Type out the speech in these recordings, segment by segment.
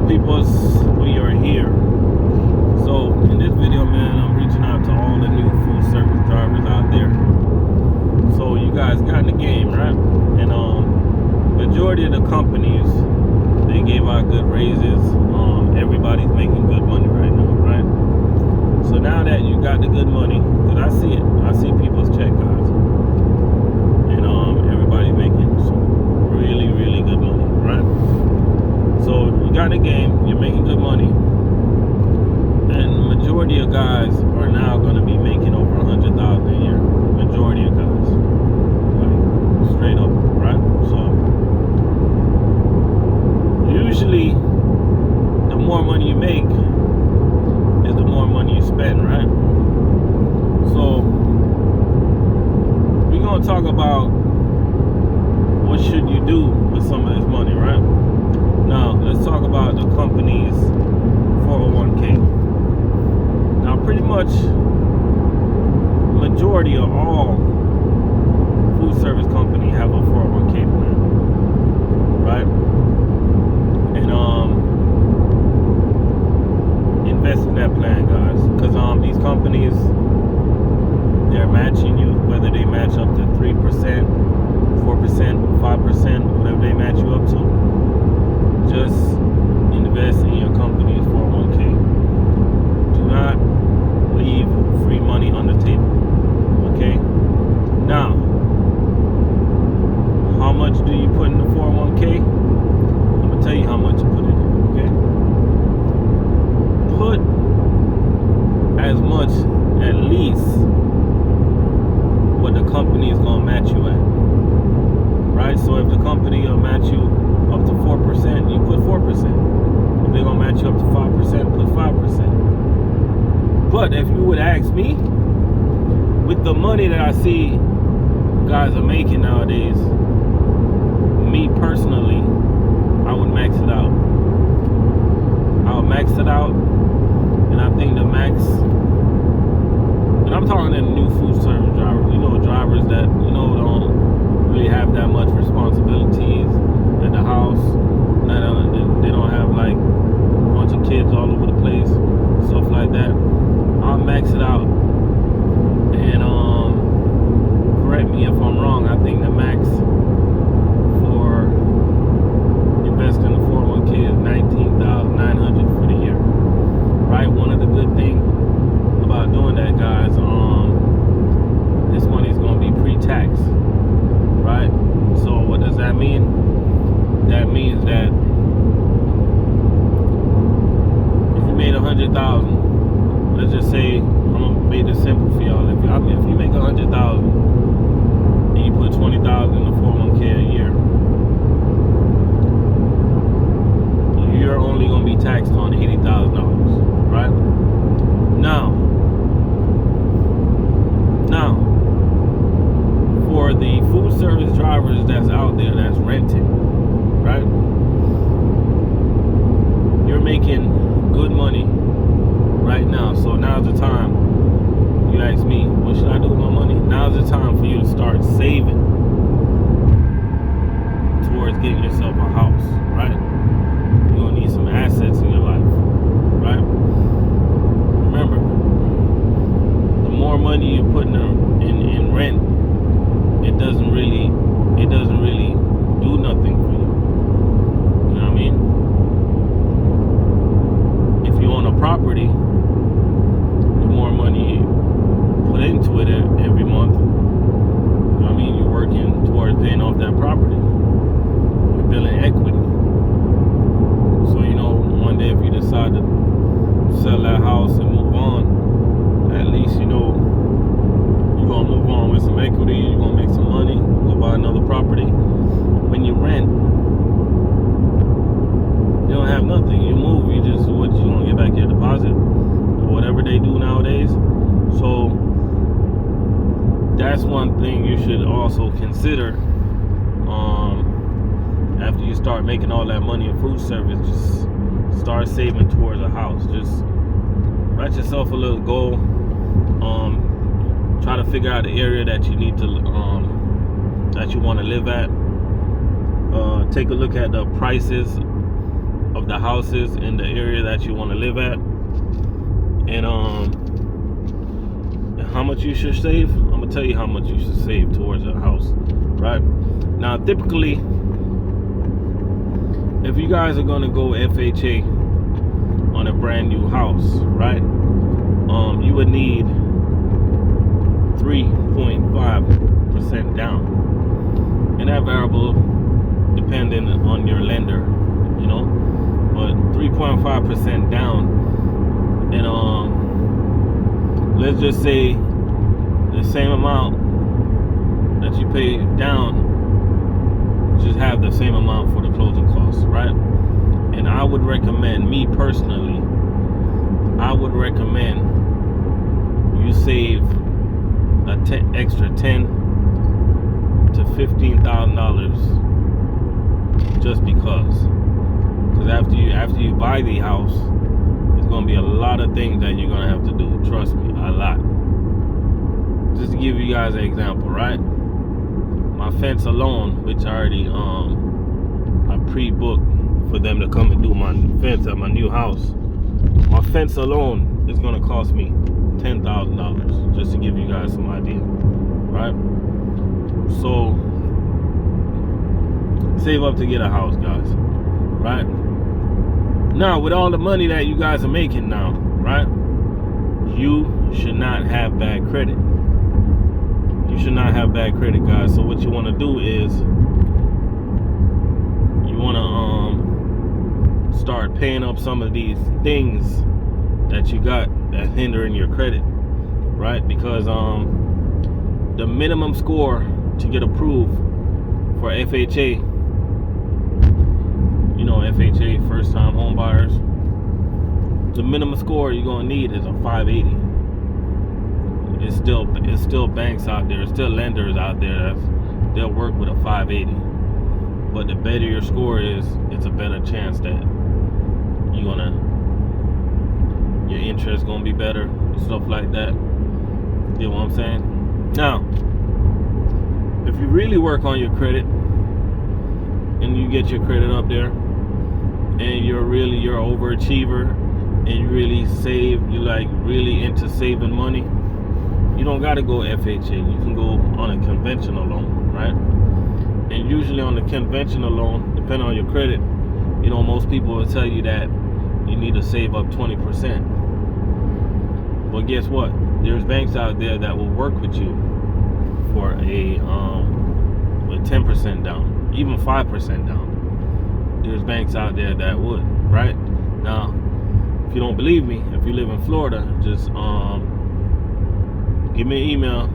peoples, we are here. So in this video, man, I'm reaching out to all the new food service drivers out there. So you guys got in the game, right? And majority of the companies, they gave out good raises. Everybody's making good money right now, right? So now that you got the good money, because I see it, I see people's check, guys, and everybody's making some really, really good money, right? So you got the game, you're making good money, and the majority of guys are now going to be making over 100,000 a year. Majority of guys, like straight up, right? So usually, the more money you make is the more money you spend, right? So we're gonna talk about what should you do with some of this money, right? Now let's talk about the company's 401k. Now pretty much majority of all food service companies have a 401k plan, right? And invest in that plan, guys, because these companies, they're matching you, whether they match up to 3%, 4%, 5%, whatever they match you up to. Just invest in your company's 401k. Do not leave free money on the table, okay? Now, how much do you put in the 401k? I'm gonna tell you how much you put in it, okay? Put as much, at least, what the company is gonna match you at, right? So if the company will match you up to 4%, you put 4%. If they're gonna match you up to 5%, put 5%. But if you would ask me, with the money that I see guys are making nowadays, me personally, I would max it out. I would max it out, and I think the max, and I'm talking to new food service drivers, drivers that, don't really have that much responsibilities at the house, they don't have like a bunch of kids all over the place, stuff like that. I'll max it out, and correct me if I'm wrong, I think the max for investing in the 401k is $19,900 for the year, right? One of the good things about doing that, guys, this money is going to be pre-tax, right? So what does that mean? That means that if you made 100,000, let's just say, I'm gonna make this simple for y'all. If you make 100,000 and you put 20,000 in the 401k a year, you're only gonna be taxed on $80,000, right? Now, for the food service drivers that's out there that's renting, right? You're making good money right now. So now's the time. You ask me, what should I do with my money? Now's the time for you to start saving towards getting yourself a house, right? You're gonna need some assets in your life, right? Remember, the more money you put in rent, it doesn't really do nothing for you. You know what I mean? If you own a property, the more money you put into it every month, you know what I mean? You're working towards paying off that property. You're building equity. So, one day if you decide to sell that house and move on, at least, you're going to move on with some equity, you're going to make some money, go buy another property. When you rent, you don't have nothing. You move, you going to get back your deposit, or whatever they do nowadays. So, that's one thing you should also consider. After you start making all that money in food service, just start saving towards a house. Just write yourself a little goal. Try to figure out the area that you need to that you want to live at. Take a look at the prices of the houses in the area that you want to live at, and how much you should save. I'm gonna tell you how much you should save towards a house, right? Now, typically, if you guys are gonna go FHA on a brand new house, right, you would need 3.5% down, and that variable depending on your lender, you know, but 3.5% down, and let's just say the same amount that you pay down, just have the same amount for the closing costs, right? And I would recommend, me personally, I would recommend you save extra $10,000 to $15,000 just because after you buy the house, there's gonna be a lot of things that you're gonna have to do. Trust me, a lot. Just to give you guys an example, right? My fence alone, which I already I pre-booked for them to come and do my fence at my new house. My fence alone is gonna cost me $10,000, just to give you guys some idea, right? So save up to get a house, guys, right? Now, with all the money that you guys are making now, right, you should not have bad credit. You should not have bad credit, guys. So what you want to do is you want to start paying up some of these things that you got that's hindering your credit, right? Because the minimum score to get approved for FHA, you know, FHA, first time home buyers, the minimum score you're gonna need is a 580. It's still banks out there, still lenders out there they'll work with a 580. But the better your score is, it's a better chance that your interest gonna be better, stuff like that. You know what I'm saying? Now, if you really work on your credit and you get your credit up there, and you're an overachiever, and you really save, you like really into saving money, you don't got to go FHA. You can go on a conventional loan, right? And usually on the conventional loan, depending on your credit, you know, most people will tell you that you need to save up 20%. But guess what? There's banks out there that will work with you for with 10% down, even 5% down. There's banks out there that would, right? Now, if you don't believe me, if you live in Florida, just give me an email,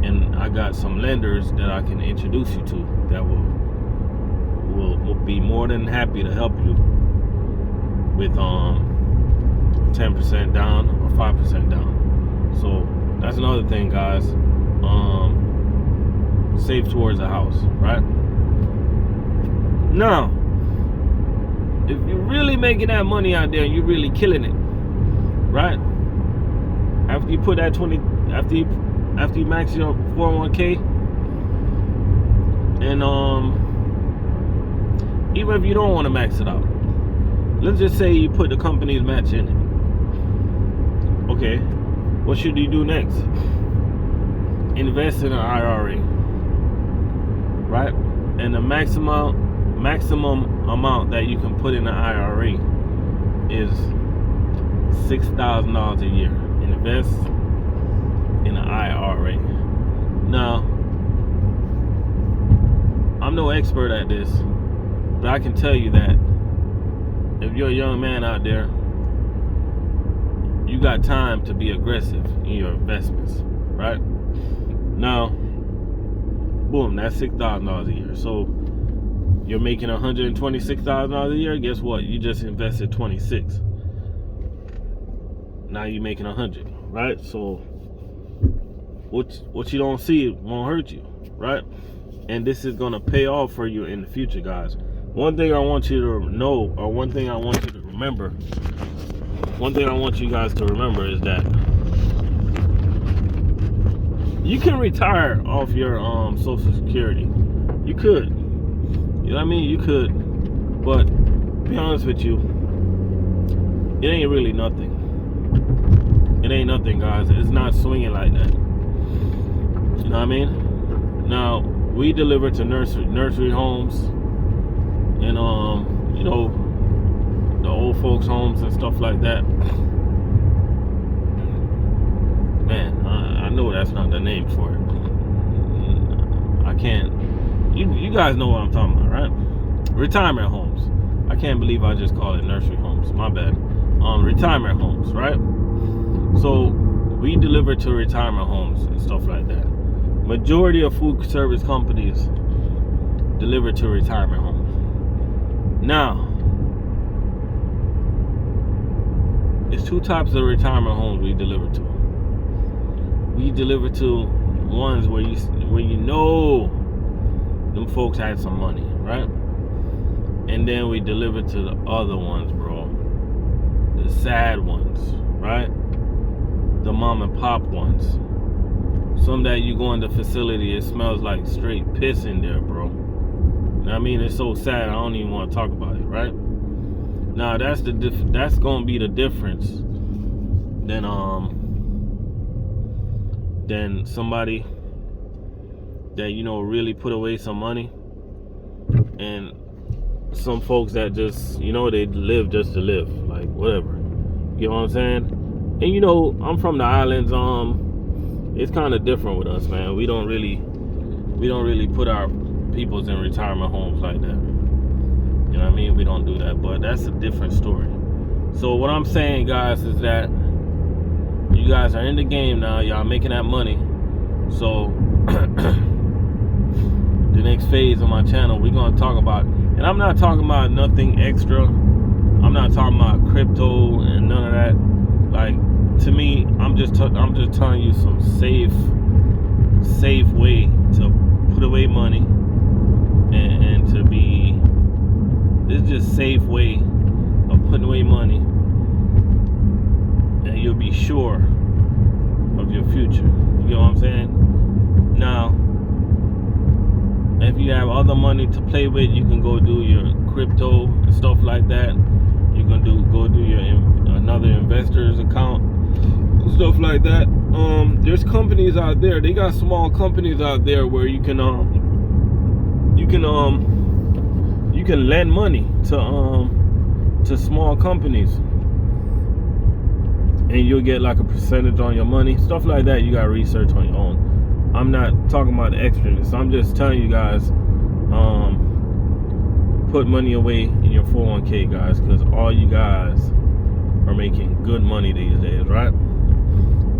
and I got some lenders that I can introduce you to that will be more than happy to help you with 10% down or 5% down. So that's another thing, guys. Save towards a house, right? Now, if you're really making that money out there and you're really killing it, right? After you put that after you max your 401k, and even if you don't want to max it out, let's just say you put the company's match in it. Okay, what should you do next? Invest in an IRA, right? And the maximum amount that you can put in an IRA is $6,000 a year. Invest in an IRA. Now, I'm no expert at this, but I can tell you that if you're a young man out there, you got time to be aggressive in your investments, right? Now, boom, that's $6,000 a year. So you're making $126,000 a year. Guess what? You just invested 26. Now you're making 100, right? So what you don't see won't hurt you, right? And this is gonna pay off for you in the future, guys. One thing I want you to know, or one thing I want you to remember, one thing I want you guys to remember is that you can retire off your Social Security. You could. You know what I mean? You could. But be honest with you, it ain't really nothing. It ain't nothing, guys. It's not swinging like that. You know what I mean? Now, we deliver to nursery homes and you know, the old folks' homes and stuff like that. Man, I know that's not the name for it. I can't. You guys know what I'm talking about, right? Retirement homes. I can't believe I just called it nursery homes. My bad. Retirement homes, right? So we deliver to retirement homes and stuff like that. Majority of food service companies deliver to retirement homes. Now, there's two types of retirement homes we deliver to. We deliver to ones where you know them folks had some money, right? And then we deliver to the other ones, bro. The sad ones, right? The mom and pop ones. Some that you go in the facility, it smells like straight piss in there, bro. And I mean, it's so sad, I don't even want to talk about it, right? Now, that's gonna be the difference than somebody that, you know, really put away some money, and some folks that just, you know, they live just to live, like whatever. You know what I'm saying? And you know, I'm from the islands. It's kind of different with us, man. We don't really put our peoples in retirement homes like that. You know what I mean? We don't do that, but that's a different story. So what I'm saying, guys, is that you guys are in the game now. Y'all making that money. So the next phase of my channel, we're gonna talk about, and I'm not talking about nothing extra. I'm not talking about crypto and none of that. Like, to me, I'm just telling you some safe way to put away money and to be. This is just safe way of putting away money, and you'll be sure of your future. You know what I'm saying? Now, if you have other money to play with, you can go do your crypto and stuff like that. You can go do your another investor's account, stuff like that. There's companies out there. They got small companies out there where you can lend money to small companies, and you'll get like a percentage on your money, stuff like that. You got to research on your own. I'm not talking about the extraness. I'm just telling you guys, put money away in your 401k, guys, because all you guys are making good money these days, right?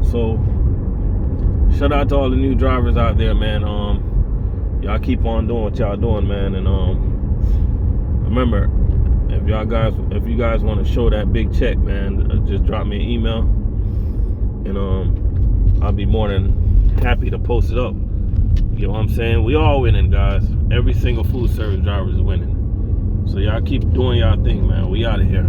So shout out to all the new drivers out there, man. Y'all keep on doing what y'all doing, man. And remember, if you guys want to show that big check, man, just drop me an email, and I'll be more than happy to post it up. You know what I'm saying? We all winning, guys. Every single food service driver is winning. So y'all keep doing y'all thing, man. We out of here.